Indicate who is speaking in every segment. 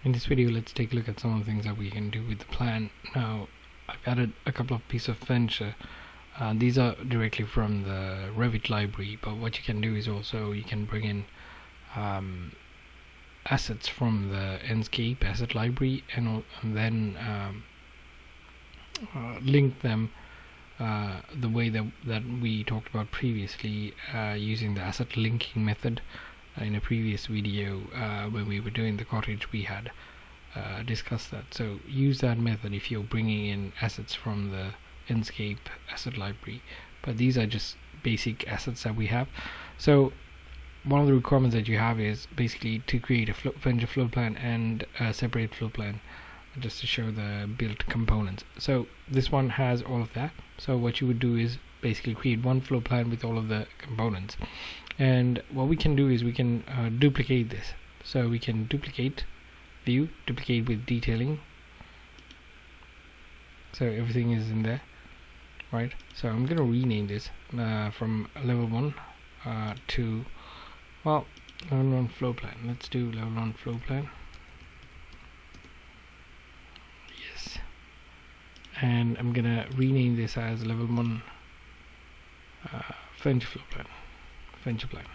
Speaker 1: In this video, let's take a look at some of the things that we can do with the plan. Now, I've added a couple of pieces of furniture. These are directly from the Revit library, but what you can do is also you can bring in assets from the Enscape asset library and then link them the way that we talked about previously using the asset linking method. In a previous video when we were doing the cottage, we had discussed that. So use that method if you're bringing in assets from the Enscape asset library, but these are just basic assets that we have. So one of the requirements that you have is basically to create a furniture floor plan and a separate floor plan just to show the built components. So this one has all of that. So what you would do is basically create one floor plan with all of the components, and what we can do is we can duplicate this. So we can duplicate view, duplicate with detailing, so everything is in there, right? So I'm going to rename this from level 1 to, well, level 1 floor plan. Let's do level 1 floor plan. Yes, and I'm gonna rename this as level 1 furniture floor plan. Furniture plan.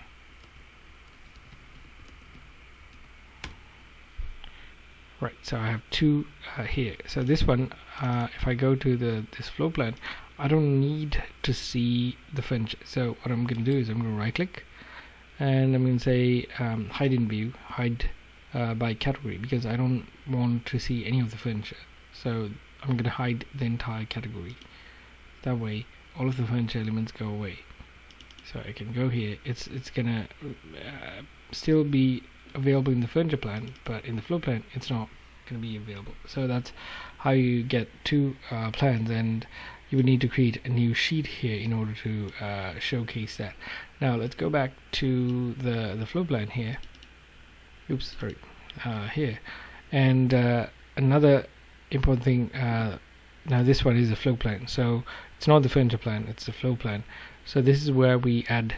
Speaker 1: Right, so I have two here. So this one, if I go to this floor plan, I don't need to see the furniture. So what I'm going to do is I'm going to right click and I'm going to say hide in view, hide by category, because I don't want to see any of the furniture. So I'm going to hide the entire category. That way all of the furniture elements go away. So I can go here. It's gonna still be available in the furniture plan, but in the floor plan it's not gonna be available. So that's how you get two plans, and you would need to create a new sheet here in order to showcase that. Now let's go back to the floor plan here. Oops, sorry. Here, and another important thing. Now this one is a floor plan, so it's not the furniture plan, it's the floor plan. So this is where we add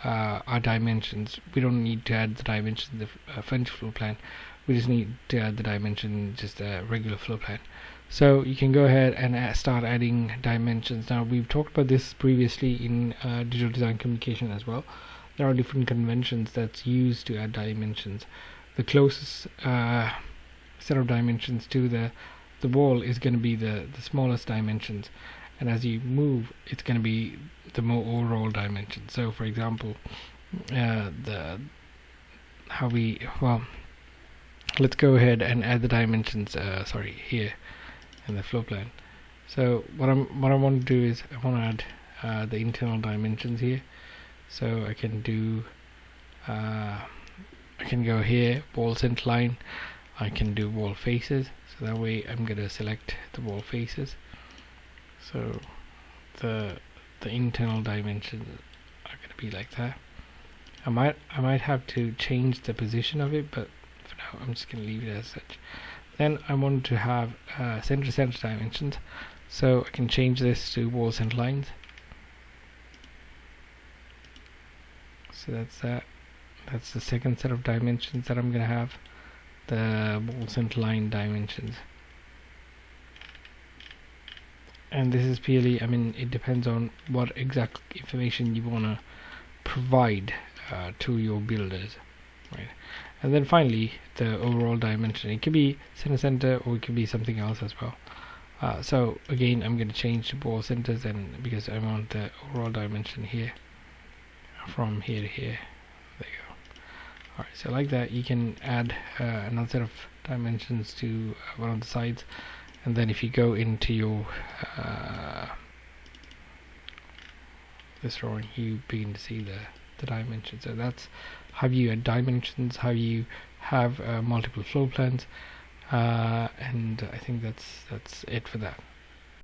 Speaker 1: our dimensions. We don't need to add the dimensions in the furniture floor plan. We just need to add the dimension just a regular floor plan. So you can go ahead and start adding dimensions. Now we've talked about this previously in digital design communication as well. There are different conventions that's used to add dimensions. The closest set of dimensions to the wall is going to be the smallest dimensions, and as you move it's going to be the more overall dimension. So for example, let's go ahead and add the dimensions here in the floor plan. So what I want to do is I want to add the internal dimensions here. So I can do I can go here, wall center line. I can do wall faces, so that way I'm going to select the wall faces. So the internal dimensions are going to be like that. I might have to change the position of it, but for now I'm just going to leave it as such. Then I want to have center to center dimensions, so I can change this to wall center lines. So that's that. That's the second set of dimensions that I'm going to have. The wall center line dimensions, and this is purely, I mean, it depends on what exact information you want to provide to your builders, right? And then finally the overall dimension. It could be center or it could be something else as well. So again I'm going to change to wall centers, and because I want the overall dimension here from here to here. There you go. Alright, so like that you can add another set of dimensions to one of the sides, and then if you go into your this drawing, you begin to see the dimensions. So that's how you add dimensions, how you have multiple floor plans, and I think that's it for that.